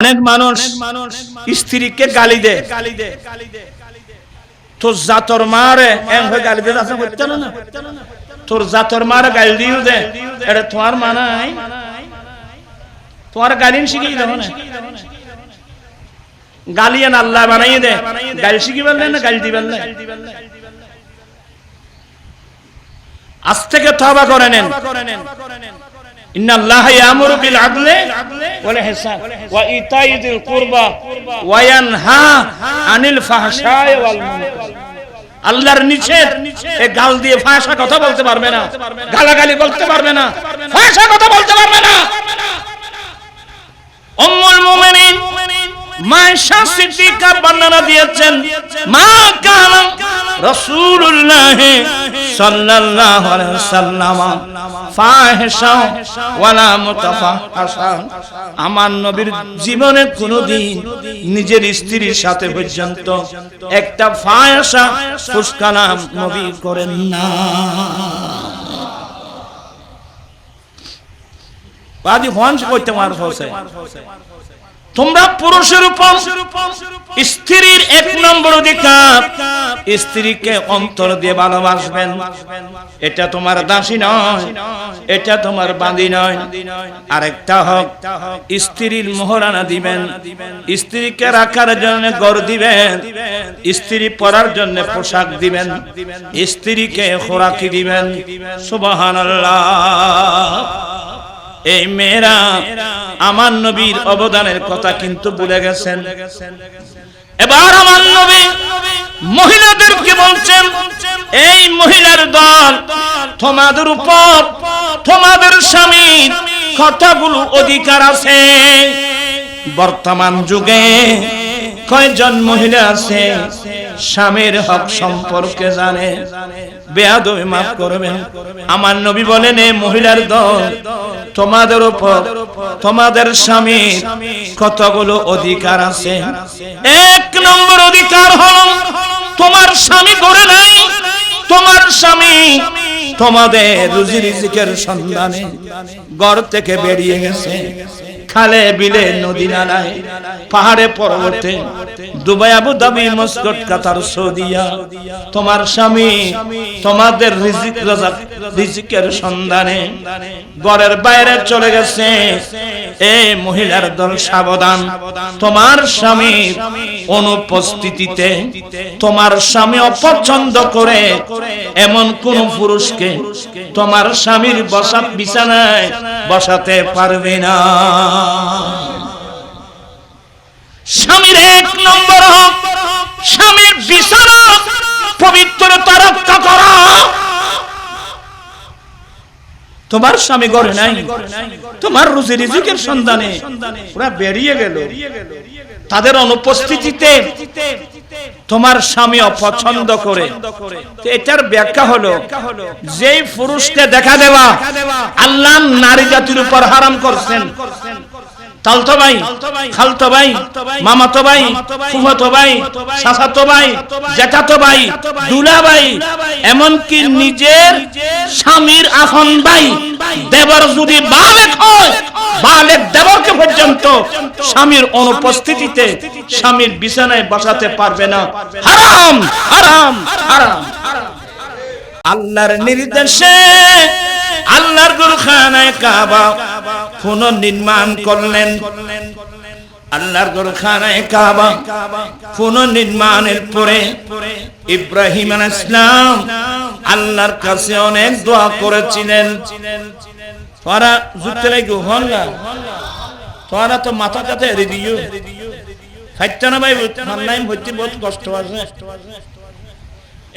অনেক মানুষ স্ত্রীকে গালি দেয়, তোর জাতর মারে এম হয়ে গালি দিয়ে আছে করতে না, তোর জাতর মারে গালি দিও দে, এটা তোমার মানাই, তোমার গালি শিখিয়ে দেবো না, গালিয়ান আল্লাহ বানাইয়ে দে, গালি শিখিবেন না গালি দিবেন না। আজ থেকে তওবা করে নেন। ইন্নাল্লাহা ইয়ামুরু বিল আদলি ওয়াল ইহসান ওয়া ইতাই যিল কুরবা ওয়া ইয়ানহা আনিল ফাহশাই ওয়াল মুনকার। আল্লাহর নিষেধ, এ গাল দিয়ে ফাহশা কথা বলতে পারবে না, গালাগালি বলতে পারবে না, ফাহশা কথা বলতে পারবে না। উম্মুল মুমিনিন মায়েশা সিদ্দিকা বর্ণনা দিয়েছেন, মা কানা রাসূলুল্লাহ সাল্লাল্লাহু আলাইহি ওয়াসাল্লাম ফাহিশা ওয়ালা মুতাফাহশা। আমার নবীর জীবনে কোনদিন নিজের স্ত্রীর সাথে পর্যন্ত একটা ফাহিশা ফুসকালাম নবী করেন না। বাদি হন কইতে মার হইছে। তোমরা পুরুষের উপর স্ত্রীর এক নম্বর অধিকার, স্ত্রীকে অন্তর দিয়ে ভালোবাসবেন। এটা তোমার দাসী নয়, এটা তোমার বাঁধি নয়। আরেকটা হক, স্ত্রীর মোহরানা দিবেন, স্ত্রীকে রাখার জন্য ঘর দিবেন, স্ত্রী পরার জন্য পোশাক দিবেন, স্ত্রীকে খোরাকি দিবেন। সুবহানাল্লাহ। এই মেয়েরা আমার নবীর অবদানের কথা কিন্তু ভুলে গেছেন। এবার আমার নবী মহিলাদেরকে বলছেন, এই মহিলার দল, তোমাদের উপর তোমাদের স্বামীর কতগুলো অধিকার আছে। বর্তমান যুগে কয়জন মহিলা আছে স্বামীর হক সম্পর্কে জানে? বেয়াদবি মাফ করবেন। আমার নবী বলেন, এই মহিলার দল, তোমাদের উপর তোমাদের স্বামীর কতগুলো অধিকার আছে। এক নম্বর অধিকার হলো, তোমার স্বামী করে নাই, তোমার স্বামী তোমাদের রুজি রিজিকের সন্ধানে ঘর থেকে বেরিয়ে গেছে, খালে বিলে নদী নালায় পাহাড়ে পর্বতে দুবাই আবু ধাবি মস্কট কাতার সৌদিয়া, তোমার স্বামী তোমাদের রিজিকের সন্ধানে ঘরের বাইরে চলে গেছে। এই মহিলার দল সাবধান, তোমার স্বামীর অনুপস্থিতিতে তোমার স্বামী অপছন্দ করে এমন কোন পুরুষকে তোমার স্বামীর বিছানায় বসাতে পারবে না। স্বামীর এক নম্বর হক, স্বামীর বিছানা পবিত্রতা রক্ষা করা। তোমার স্বামী ঘরে নাই, তোমার রুজি রিজিকের সন্ধানে ওরা বেরিয়ে গেল, তাদের অনুপস্থিতিতে তোমার স্বামী অপছন্দ করে। এটার ব্যাখ্যা হলো, যেই পুরুষকে দেখা দেওয়া আল্লাহ নারী জাতির উপর হারাম করছেন, তালতো ভাই, খালতো ভাই, মামাতো ভাই, ফুফাতো ভাই, চাচাতো ভাই, জ্যাঠাতো ভাই, দুলা ভাই, এমনকি নিজের স্বামীর আপন ভাই দেবর যদি বালেক হয়, বালেক দেবরকে পর্যন্ত স্বামীর অনুপস্থিতিতে স্বামীর বিছানায় বসাতে পারবে না। হারাম, হারাম, হারাম। আল্লাহর নির্দেশে আল্লাহর ঘরখানায় কাবা পুনর্নির্মাণ করলেন। আল্লাহর ঘরখানায় কাবা পুনর্নির্মাণের পরে ইব্রাহিম আলাইহিস সালাম আল্লাহর কাছে অনেক দোয়া করেছিলেন। তোরা যুক্তে লাগো হন না, তোরা তো মাথা কাছে এড়ে দিও, খাইতে না ভাই, ফান্নাইম হইতে বহুত কষ্ট আছে।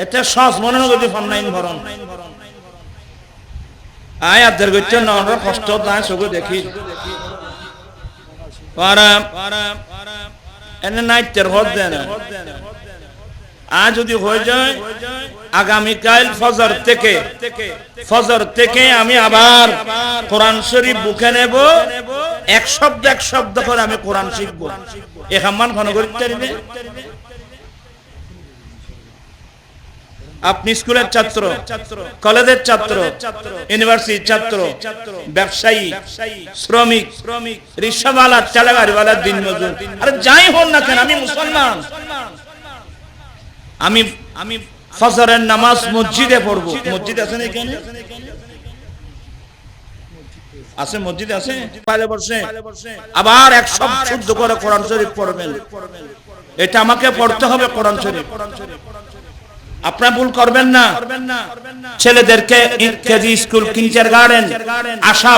এতে সহজ মনে হয় যদি ফান্নাইম ভরণ আয় আদের গইতে না, আমরা কষ্ট দায় সগো দেখি ওরা এনে নাইতের হদ দেয় না। আজ যদি হয়ে যায় আগামীকাল ফজর থেকে আমি আবার কোরআন শরীফ বুকে নেব, এক শব্দ করে আমি কোরআন শিখবো। এখান ঘন করতে আপনি স্কুলের ছাত্র, কলেজের ছাত্র, ইউনিভার্সিটির ছাত্র, ব্যবসায়ী, শ্রমিক, রিক্সাওয়ালা, চালাগাড়িওয়ালা, দিনমজুর, আরে যাই হন না কেন, আমি মুসলমান। আমি ফজরের নামাজ মসজিদে পড়বো। মসজিদ আছে না এখানে? আছে, মসজিদ আছে। পাইলে বসে আবার এক সব শুদ্ধ করে কোরআন শরীফ পড়বেন। এটা আমাকে পড়তে হবে কোরআন শরীফ। আপনারা ভুল করবেন না। ছেলেদেরকে কেজি স্কুল, কিন্ডারগার্টেন, আশা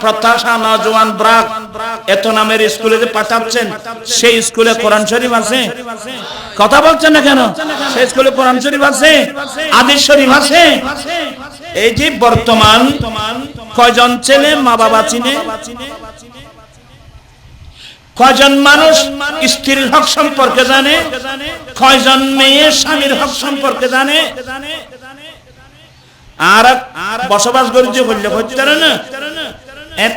প্রত্যাশা নওজোয়ান ব্রাক এত নামের স্কুলে যে পাঠাচ্ছেন, সেই স্কুলে কোরআন শরীফ আছে? কথা বলছেন না কেন? সেই স্কুলে কোরআন শরীফ আছে, হাদিস শরীফ আছে। এই যে বর্তমান কয়জন ছেলে মা বাবা চিনে? কয়জন মানুষ স্ত্রীর হক সম্পর্কে জানে? কয়জন মেয়ে স্বামীর হক সম্পর্কে জানে? আর বসবাস করে যে হইলে হচ্ছে না,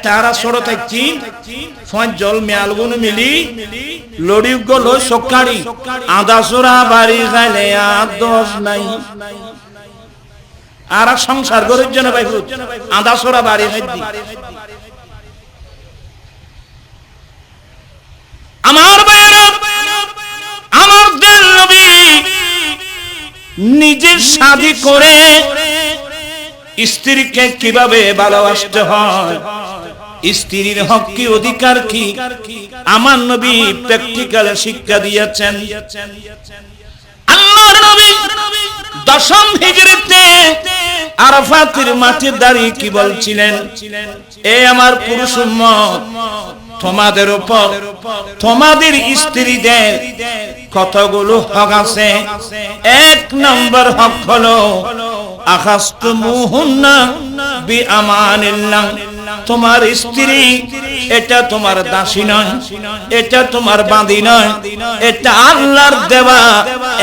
তারা ছোট থাকছি জল মেয়ালগুন মিলি লড়ি গলো সকাড়ি আদা চোরা বাড়ি গাইলে আর দোষ নাই। আর সংসার গরিব জন ভাই আদা চোরা বাড়ি গাইদি। আমার ভাইয়েরা, আমার দেশ নবী নিজে শাদী করে স্ত্রীকে কিভাবে ভালোবাসতে হয়, স্ত্রীর হক কি, অধিকার কি, আমার নবী প্র্যাকটিক্যালে শিক্ষা দিয়েছেন। আল্লাহর নবী দশম হিজরিতে আরাফাতের মাঠে দাঁড়িয়ে কি বলছিলেন? এ আমার পুরুষ উম্মত, তোমাদের উপর তোমাদের স্ত্রীদের কতগুলো হক আছে। এক নম্বর হক হলো আখাস্তুমুহুন্না বিআমানিল্লাহ। তোমার স্ত্রী এটা তোমার দাসী নয়, এটা তোমার বাঁধি নয়, এটা আল্লাহর দেওয়া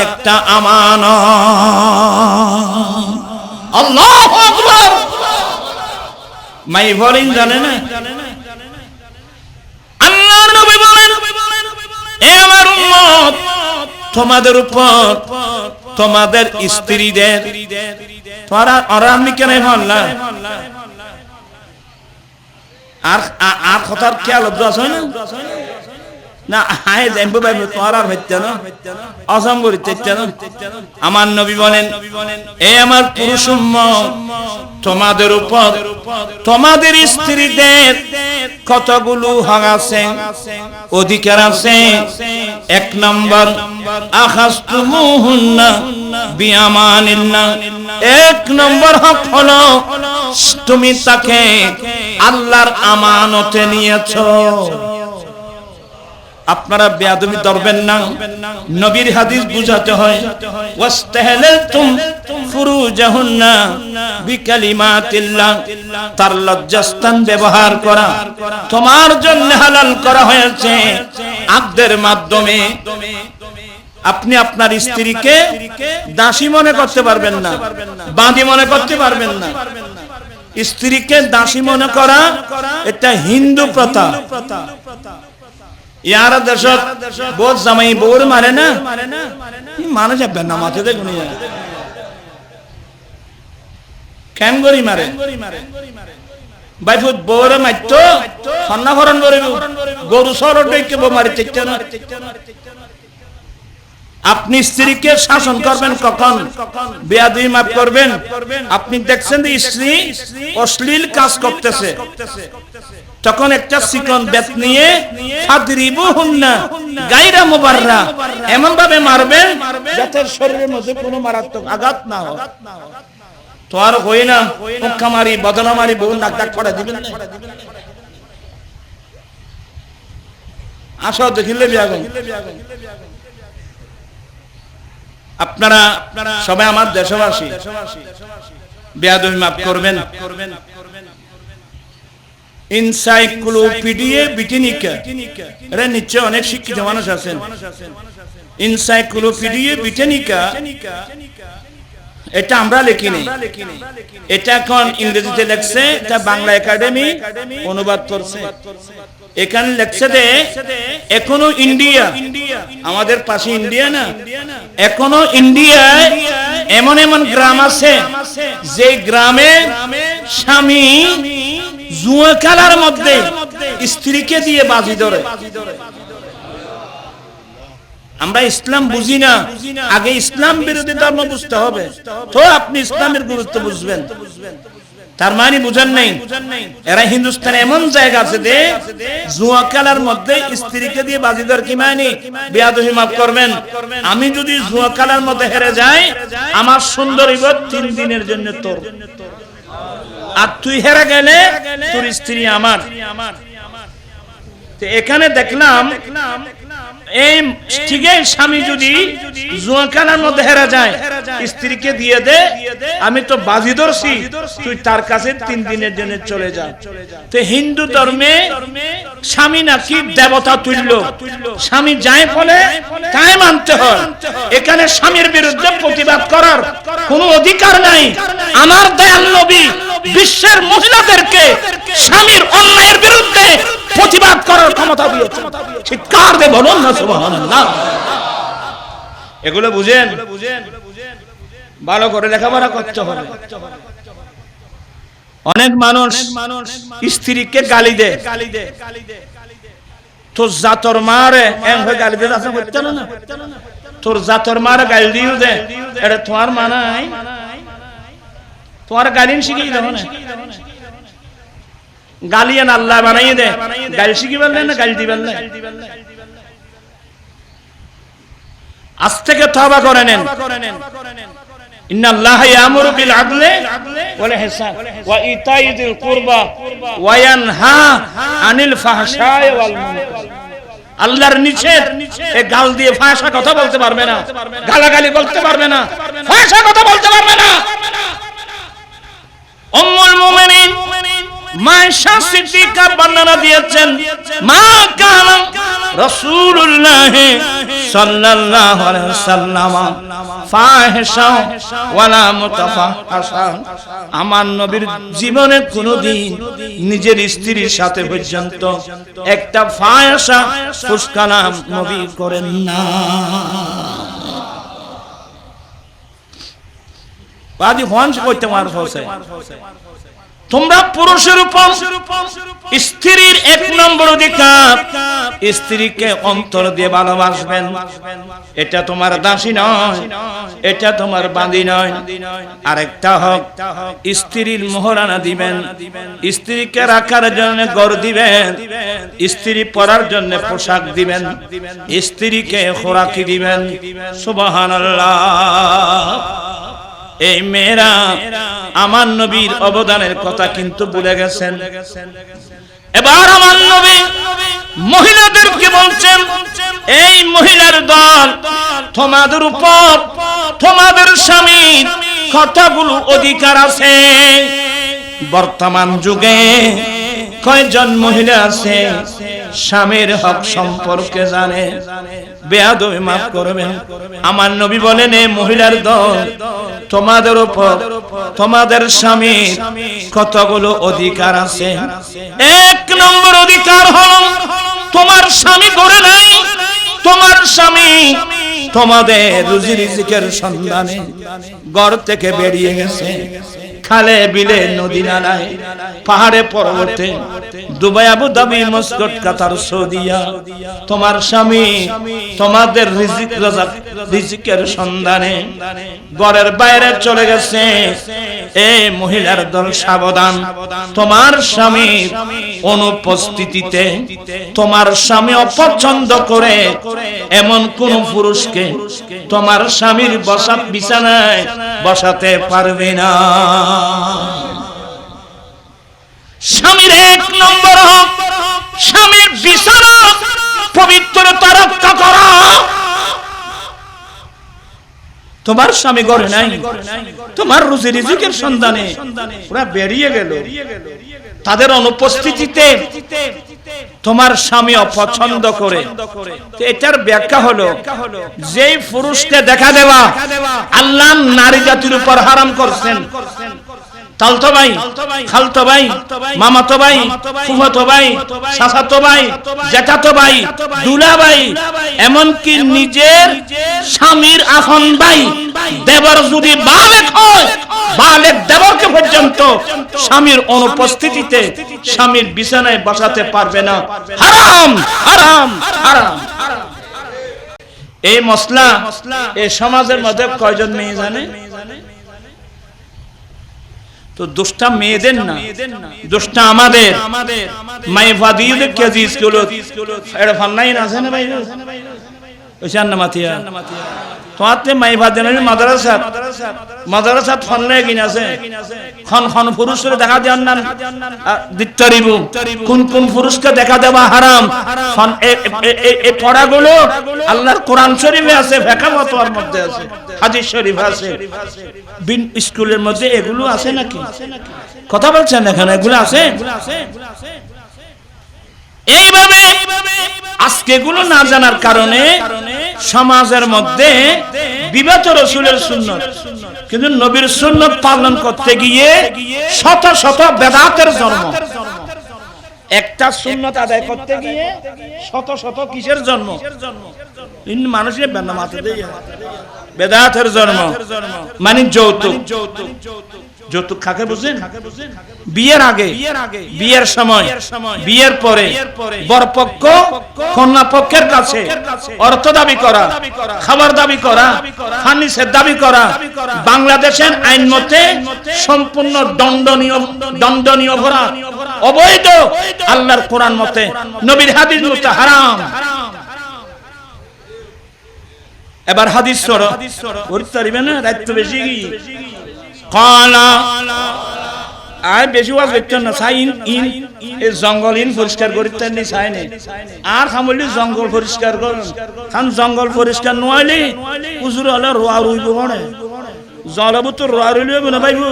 একটা আমানত। আল্লাহু আকবার। মাই বলেন জানে না? আল্লাহর নবী বলেন, এ আমার উম্মত, তোমাদের উপর তোমাদের স্ত্রীদের, ওরা আমি কেন বললা? আর আর কথার খেয়াল আছে না? না হায় জানবো ভাই, তোমার আর হইতে না অসম করিতে না। আমার নবী বলেন, এ আমার পুরুষ উম্মত, তোমাদের উপর তোমাদের স্ত্রীদের কতগুলো হক আছে, অধিকার আছে। এক নম্বর আখাস্তুমুহুন্না বিআমানিল্লাহ। এক নম্বর হক হলো তুমি তাকে আল্লাহর আমানতে নিয়েছো। আপনারা বেয়াদবি ধরবেন না, নবীর হাদিস বুঝাতে হয়। ওয়াস্তাহলালতুম ফুরুজাহুন্না বিকালিমাতিল্লাহ। তার লজ্জাস্থান ব্যবহার করা তোমার জন্য হালাল করা হয়েছে আকদের মাধ্যমে। আপনি আপনার স্ত্রীকে দাসী মনে করতে পারবেন না, বাঁধি মনে করতে পারবেন না। স্ত্রীকে দাসী মনে করা এটা হিন্দু প্রথা। ইয়ারা দেশত বহুত জামাই বউর মারে না, মানে যাবে না মাথে দেখুন কেন গরি মারে। বাইফুত বউর মারত সন্নাভরণ করিব, গরু সরট ডেকে বউ মারি চেষ্টা না। আপনি স্ত্রীকে শাসন করবেন কখন? বেয়াদবি মাফ করবেন। আপনি দেখছেন যে স্ত্রী অশ্লীল কাজ করতেছে, তখন একটা চিকন বেত নিয়ে ফাদরিবুহুন্না গায়রা মুবাররা এমন ভাবে মারবেন যাতে শরীরের মধ্যে কোনো মারাত্মক আঘাত না হয়। তো আর হই না মুক্কা মারি বদনা মারি বহু নাক ডাক পড়া দিবেন না। আসো দেখিলে বিয়াগন। আপনারা সবাই আমার দেশবাসী, বেয়াদবি মাফ করবেন। এনসাইক্লোপিডিয়া ব্রিটানিকা, এরা নিশ্চয় অনেক শিক্ষিত মানুষ আছেন। এনসাইক্লোপিডিয়া ব্রিটানিকা এটা আমরা লিখিনি, এটা এখন ইংরেজিতে লেখছে, এটা বাংলা একাডেমি অনুবাদ করছে। এখানে লেখছে যে এখনো ইন্ডিয়া, আমাদের পাশে ইন্ডিয়া না, এখনো ইন্ডিয়ায় এমন এমন গ্রাম আছে যে গ্রামে স্বামী জুয়া খেলার মধ্যে স্ত্রীকে দিয়ে বাজি ধরে। আমরা ইসলাম বুঝি না, আগে ইসলাম বিরোধী ধর্ম বুঝতে হবে, তো আপনি ইসলামের গুরুত্ব বুঝবেন। তার মানে বুঝেন নাই, এরা হিন্দুস্তানে এমন জায়গা আছে যে জুয়া খেলার মধ্যে স্ত্রীকে দিয়ে বাজিদার। কি মানে বেয়াদবি মাফ করবেন, আমি যদি জুয়া খেলার মধ্যে হেরে যাই, আমার সুন্দর ইবাদত 3 দিনের জন্য তোর, আর তুই হেরে গেলে তোর স্ত্রী আমার। তো এখানে দেখলাম এই ঠিকই স্বামী যদি জুয়া খেলার মধ্যে হেরে যায়, স্ত্রীকে দিয়ে দে, আমি তো বাজি ধরছি, তুই তার কাছে 3 দিনের জন্য চলে যা। তো হিন্দু ধর্মে স্বামী নাকি দেবতা তুল্য, স্বামী যাই বলে তাই মানতে হয়। এখানে স্বামীর বিরুদ্ধে প্রতিবাদ করার কোনো অধিকার নাই। আমার দয়াল নবী বিশ্বের মহিলাদেরকে স্বামীর অন্যায়ের বিরুদ্ধে প্রতিবাদ করার ক্ষমতা দিয়েছে। চিৎকার দিয়ে বলুন না সুবহানাল্লাহ। এগুলো বুঝেন, ভালো করে লেখাপড়া করতে হবে। অনেক মানুষ স্ত্রীকে গালি দেয়, তোর জাতর মারে এম হয়ে গালি দিয়ে আছে করতে না, তোর জাতর মারে গালি দিও দে, এটা তোমার মানাই, তোমার গালি শিখিয়ে দেবো না। গালিয়ান আল্লাহ বানাইয়ে দে, গালি শিখি বললেন না, গালি দিবেন না। আজ থেকে তওবা করে নেন। ইন্নাল্লাহা ইয়ামুরু বিল আদলি ওয়াল ইহসান ওয়া ইতাই যিল কুরবা ওয়া ইয়ানহা আনিল ফাহশাই ওয়াল মুনকার। আল্লাহর নিষেধ, এ গাল দিয়ে ফাহশা কথা বলতে পারবে না, গালাগালি বলতে পারবে না, ফাহশা কথা বলতে পারবে না। উম্মুল মুমিনিন মায়েশা সিদ্দিকা বর্ণনা দিয়েছেন, মা কানা রাসূলুল্লাহ সাল্লাল্লাহু আলাইহি ওয়াসাল্লাম ফাহিশা ওয়ালা মুতাফাহশা। আমার নবীর জীবনে কোনদিন নিজের স্ত্রীর সাথে পর্যন্ত একটা ফাহিশা ফুসকালাম নবী করেন না। বাদি হঞ্জ কইতে মার হইছে। তোমরা পুরুষের উপর স্ত্রীর 1 নম্বর অধিকার, স্ত্রীকে অন্তর দিয়ে ভালোবাসবেন। এটা তোমার দাসী নয়, এটা তোমার বাঁধি নয়। আরেকটা হক, স্ত্রীর মোহরানা দিবেন, স্ত্রীকে রাখার জন্য ঘর দিবেন, স্ত্রী পরার জন্য পোশাক দিবেন, স্ত্রীকে খোরাকি দিবেন। সুবহানাল্লাহ। এই মেয়েরা আমার নবীর অবদানের কথা কিন্তু ভুলে গেছেন। এবার আমার নবী মহিলাদেরকে বলছেন, এই মহিলার দল, তোমাদের উপর তোমাদের স্বামীর কতগুলো অধিকার আছে। বর্তমান যুগে কয়জন মহিলা আছে স্বামীর হক সম্পর্কে জানে? বেয়াদবি মাফ করবেন, আমার নবী বলেন, এই মহিলার দল, তোমাদের উপর তোমাদের স্বামীর কতগুলো অধিকার আছে। 1 নম্বর অধিকার হলো, তোমার স্বামী ঘরে নাই, তোমার স্বামী তোমাদের রুজি রিজিকের সন্ধানে ঘর থেকে বেরিয়ে গেছে। খালে বিলে নদী নালায় পাহাড়ে পর্বতে দুবাই আবু ধাবি মস্কট কাতার সৌদিয়া তোমার স্বামী তোমাদের রিজিকের সন্ধানে ঘরের বাইরে চলে গেছে। এই মহিলার দল সাবধান, তোমার স্বামীর অনুপস্থিতিতে তোমার স্বামী অপছন্দ করে এমন কোন পুরুষকে তোমার স্বামীর বিছানায় বসাতে পারবে না। স্বামীর 1 নম্বর হক, স্বামীর বিছানা পবিত্রতা রক্ষা করা। তোমার স্বামী ঘরে নাই, তোমার রুজি রিজিকের সন্ধানে ওরা বেরিয়ে গেল, তাদের অনুপস্থিতিতে তোমার স্বামী অপছন্দ করে, তো এটার ব্যাখ্যা হলো যেই পুরুষকে দেখা দেওয়া আল্লাহ নারী জাতির উপর হারাম করছেন, তালতো ভাই, খালতো ভাই, মামাতো ভাই, ফুফাতো ভাই, চাচাতো ভাই, জ্যাঠাতো ভাই, দুলা ভাই, এমনকি নিজের স্বামীর আপন ভাই দেবর যদি বালেক হয়, বালেক দেবরকে পর্যন্ত স্বামীর অনুপস্থিতিতে স্বামীর বিছানায় বসাতে পারবে না। হারাম, হারাম, হারাম। এই মশলা এই সমাজের মধ্যে কয়জন মেয়ে জানে? তো দোষটা মেয়েদের না, দোষটা আমাদের। মাইফাদিউল কেজি স্কুল এর ফান্নাইন আছে না ভাই, ওইখান না মাতিয়া তোতে মাইফাদিউল মাদ্রাসা ফান্নাই কিনা আছে, খন খন পুরুষরে দেখা দেন না দিত্তরিবু, কোন কোন পুরুষকে দেখা দেওয়া হারাম। এই পড়াগুলো আল্লাহর কোরআন শরীফে আছে, ফিকাহর মধ্যে আছে, হাদিস শরীফ আছে, বিন স্কুলের মধ্যে এগুলো আছে নাকি? কথা বলছেন এখানে, এগুলো আছে। এইভাবে আজকে এগুলো না জানার কারণে সমাজের মধ্যে বিবাদ রাসূলের সুন্নাত, কিন্তু নবীর সুন্নাত পালন করতে গিয়ে শত শত বেদাতের জন্ম। একটা সুন্নাত আদায় করতে গিয়ে শত শত কিসের জন্ম? মানুষের মাথা দিয়ে বেদাতের জন্ম। মানে যৌতুক। যৌতুক কাকে বুঝেন? বিয়ের আগে, বিয়ের সময়, বিয়ের পরে বরপক্ষ কন্যা পক্ষের কাছে অর্থ দাবি করা, খাবার দাবি করা, ফার্নিচার দাবি করা বাংলাদেশের আইন মতে সম্পূর্ণ দণ্ডনীয় অপরাধ, অবৈধ। আল্লাহর কোরআন মতে, নবীর হাদিস মতে হারাম। এবার হাদিস সরো করতে পারবে না, দায়িত্ব বেশি কালা আর বেশি ওয়াজ করতেন না। সাইন ইন এই জঙ্গল ইন পরিষ্কার করতেন নি, সাইনে আর খামলি জঙ্গল পরিষ্কার করুন। খান জঙ্গল পরিষ্কার নইলে উজুর হলে রোয়া রইব হনে, জলবু তো রোয়া রইব না ভাইবু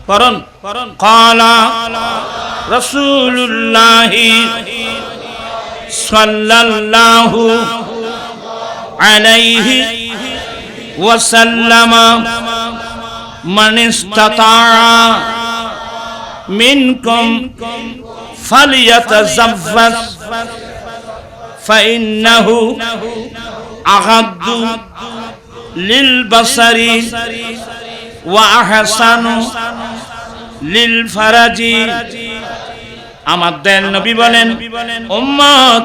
করন। কালা রাসূলুল্লাহ সাল্লাল্লাহু আলাইহি ওয়াসাল্লাম মান ইসতাতা মিনকুম ফালিয়াতাযাফফাফ ফাইন্নাহু আগাদ্দু লিল বাসারি ওয়া আহসানু লিল ফারাজি। আমাদের নবী বলেন, উম্মত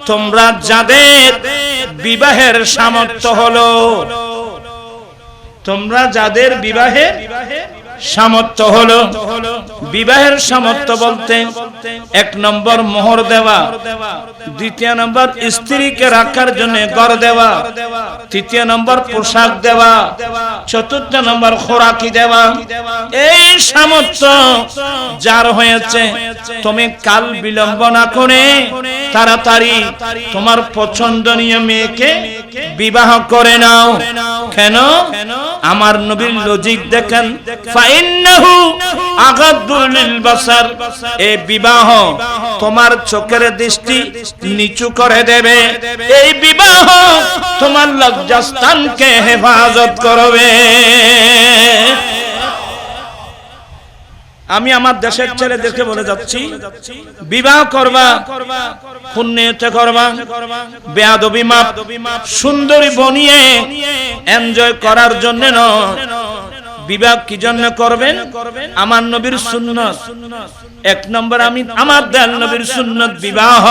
তোমরা যাদের বিবাহের সামর্থ্য হলো, তোমরা যাদের বিবাহের সামর্থ্য হলো, বিবাহের সামর্থ্য বলতে এক নম্বর মোহর দেওয়া, দ্বিতীয় নম্বর স্ত্রীকে রাখার জন্য ঘর দেওয়া, তৃতীয় নম্বর পোশাক দেওয়া, চতুর্থ নম্বর খোরাকি দেওয়া। এই সামর্থ্য যার হয়েছে, তুমি কাল বিলম্ব না করে তাড়াতাড়ি তোমার পছন্দনীয় মেয়েকে বিবাহ করে নাও। কেন? আমার নবীর লজিক দেখেন, ফাইন্নাহু আগাদ্দু লিল বাসার, এই বিবাহ তোমার চোখের দৃষ্টি নিচু করে দেবে, এই বিবাহ তোমার লজ্জাস্থানকে হেফাজত করবে। আমি আমার দেশের ছেলেদেরকে বলে যাচ্ছি, বিবাহ করবা পুণ্যতে করবা, বেয়াদবি মাপ, সুন্দরী বনিয়ে এনজয় করার জন্য নয়। বিবাহ কি জন্য করবেন? আমার নবীর সুন্নাত। এক নম্বর আমি আমার দয়াল নবীর সুন্নাত বিবাহ,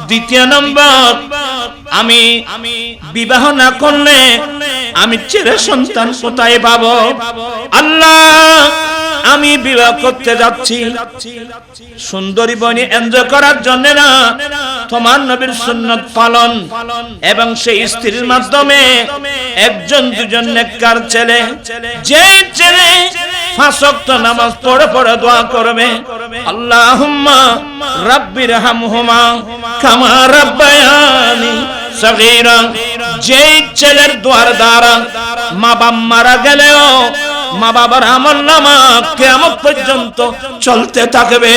দ্বিতীয় নম্বর আমি বিবাহ না করলে আমি ছেলে সন্তান কোথায় পাবো? আল্লাহ, আমি বিবাহ করতে যাচ্ছি সুন্দরী বনি এনজয় করার জন্য না, তোমার নবীর সুন্নাত পালন এবং সেই স্ত্রীর মাধ্যমে একজন দুজন নেককার ছেলে, যে ছেলে 5 ওয়াক্ত নামাজ পড়ে পড়ে দোয়া করবে, আল্লাহুম্মা রাব্বিরহামহুমা কামা রাব্বায়ানি সগীরা। যেই ছেলের দোয়ার দ্বারা মা বাবা মারা গেলেও মা বাবার আমলনামা কিয়ামত পর্যন্ত চলতে থাকবে।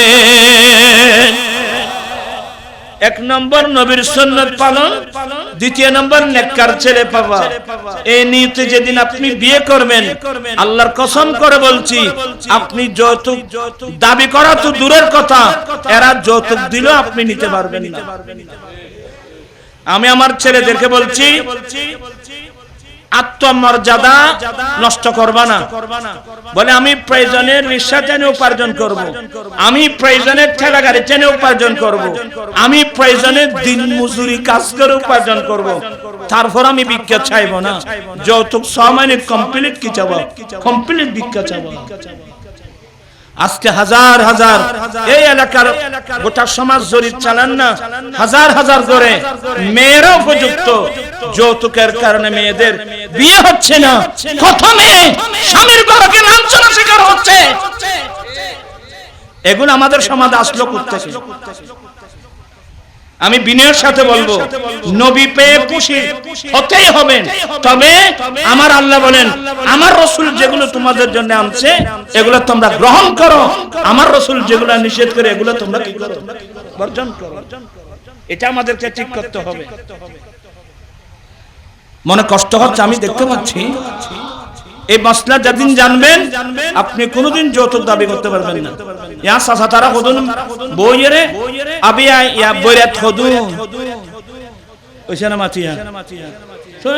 এক নম্বর নবীর সুন্নাত পালন, দ্বিতীয় নম্বর নেককার ছেলে পাওয়া। এই নিয়তে যেদিন আপনি বিয়ে করবেন, আল্লাহর কসম করে বলছি, আপনি যৌতুক দাবি করা তো দূরের কথা, এরা যৌতুক দিলেও আপনি নিতে পারবেন না। আমি আমার ছেলেদেরকে বলছি, আত্মমর্যাদা নষ্ট করবা না। বলে আমি প্রয়োজনের রিক্সা টেনে উপার্জন করব, আমি প্রয়োজনের ঠেলা গাড়ি টেনে উপার্জন করব, আমি প্রয়োজনের দিন মজুরি কাজ করে উপার্জন করব, তারপর আমি ভিক্ষা চাইব না। যৌতুক 6 মাইনে কমপ্লিট কি চাবো? কমপ্লিট ভিক্ষা চাবো। আজকে হাজার হাজার এই এলাকার গোটা সমাজ জরিপ চালান না, হাজার হাজার করে মেয়েরা উপযুক্ত, যৌতুকের কারণে মেয়েদের বিয়ে হচ্ছে না। কত মেয়ে স্বামীর ঘরকে লাঞ্ছনা শিকার হচ্ছে। এগুলো আমাদের সমাজে আসলো কোত্থেকে? আমি বিনয়ের সাথে বলবো, নবী পেয়ে খুশি হতেই হবে। তবে আমার আল্লাহ বলেন, আমার রাসূল যেগুলো তোমাদের জন্য আনছে এগুলো তোমরা গ্রহণ করো, আমার রাসূল যেগুলো নিষেধ করে এগুলো তোমরা কি করো? বর্জন করো। এটা আমাদেরকে ঠিক করতে হবে। মনে কষ্ট হচ্ছে, আমি দেখতে পাচ্ছি। এই মাসলা যেদিন জানবেন, আপনি কোনোদিন যৌতুক দাবি করতে পারবেন না। ইয়া সাসা তারা খুদুন বইরে আবিয়া ইয়া বইরাত খুদুন ওইখানে মাতিয়া তো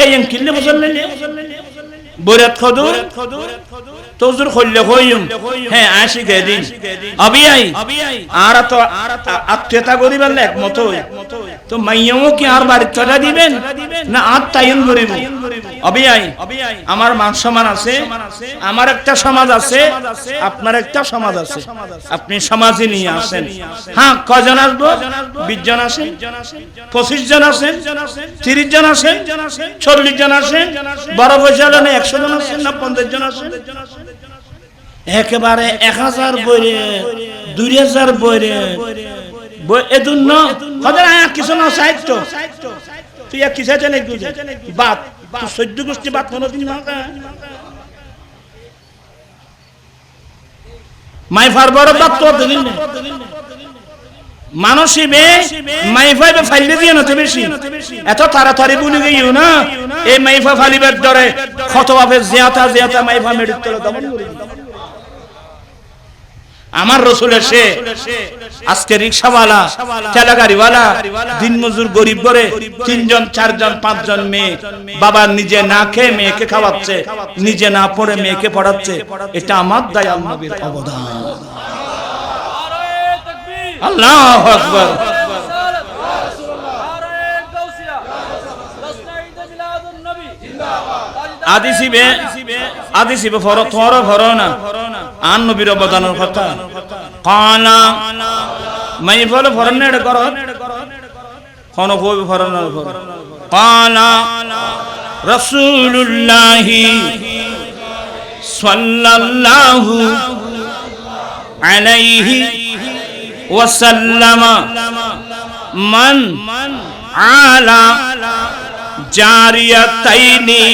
এই কিল্লে বসলেন বইরাত খুদুন তোজুর খল্লে কইম। হ্যাঁ আশি কে দিন আবিয়াই আর তো আত্মীয়তা করিবার একমত তো মাইয়াও কি আর বাড়ি চড়া দিবেন না আর তাইন করিব? অবিয়াই আমার মান সম্মান আছে, আমার একটা সমাজ আছে, আপনার একটা সমাজ আছে, আপনি সমাজে নিয়ে আসেন। হ্যাঁ, কজন আসবো? 20 জন আসেন, 25 জন আসেন, 30 জন আসেন, 40 জন আসেন, বড় পয়সা হলে 100 জন আসেন না 50 জন আসেন। একেবারে 1000 বইরে 2000 বইরে এজন্য কদের আয়া কিছু না সাহিত্য তুই এক কিসে জানে বাত তুই 14 গোষ্ঠী বাত কোনদিন মাই ফারবর বাত তো দিন মানসিবে মাইফাইবে ফাইলে দিয়ে না তো বেশি এত তাড়াতাড়ি বলে গিয়েও না এই মাইফা ফালিবার ধরে খতবাবে জিয়াতা মাইফা মেডিত করে দমন করে। আমার রাসূল এসে আজকে রিকশাওয়ালা, ঠেলাগাড়িওয়ালা, দিনমজুর গরিব করে 3 জন 4 জন 5 জন মেয়ে, বাবা নিজে না খেয়ে মেয়েকে খাওয়াচ্ছে, নিজে না পড়ে মেয়েকে পড়াচ্ছে। এটা আমার দয়াল নবীর অবদান। আল্লাহু আকবার। আদিসিবে ফরত ফর না আন নবীর অবদানের কথা কানা মাই বল ফরনের কর কোন কই ফরনের কর কানা রাসূলুল্লাহ সাল্লাল্লাহু আলাইহি ওয়াসাল্লাম মান আলা জারিয়াতাইনি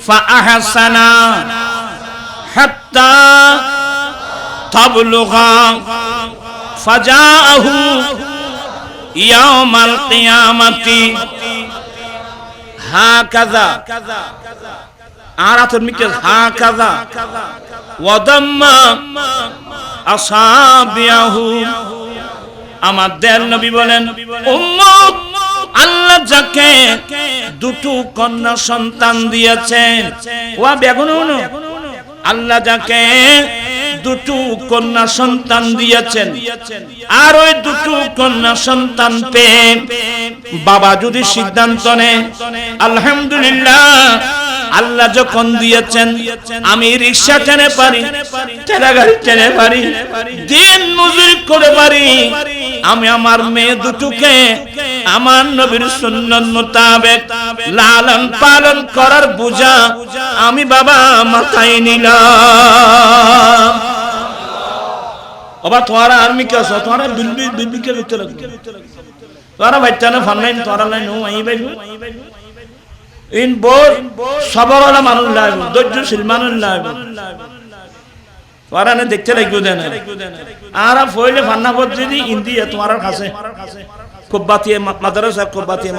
ফাআহসানা হাত্তা তাবলুগা ফাজাআহু ইয়াউমাল কিয়ামাতি হাকাযা আরাতুল মিকাল হাকাযা ওয়াদাম্মা আসাবিয়াহু। আমার দয়াল নবী বলেন, উম্মত আল্লাহ যাকে দুটো কন্যা সন্তান দিয়েছেন, ওয়া বেগুন আল্লাহ যাকে দুটো কন্যা সন্তান দিয়েছেন, আর ওই দুটো কন্যা সন্তান পেয়ে বাবা যদি সিদ্ধান্ত নেয় আলহামদুলিল্লাহ আল্লাহ যখন দিয়েছেন আমি রিকশা টেনে পারি, ঠেলাগাড়ি টেনে পারি, দিন মজুরি করে পারি, আমি আমার মেয়ে দুটোকে আমার নবীর সুন্নাত মোতাবেক লালন পালন করার বোঝা আমি বাবা মাথায় নিলাম। ওবা তোরা আর মিকে আছো, তোরা বিলবিকে ভিতরে তোরা বাচ্চানে ফান্নাইন তোরা লাইন ও আই বাইবো ইন বোর সবরওয়ালা মানুষ লাগবে, ধৈর্যশীল মানুষ লাগবে। ওরানে দেখতে লাগবে দেন আর ফইলে ফান্না পদ্ধতি ইন্দিয়া তোমার কাছে খুব বাতিয়ে মাদ্রাসা খুব বাতিয়ে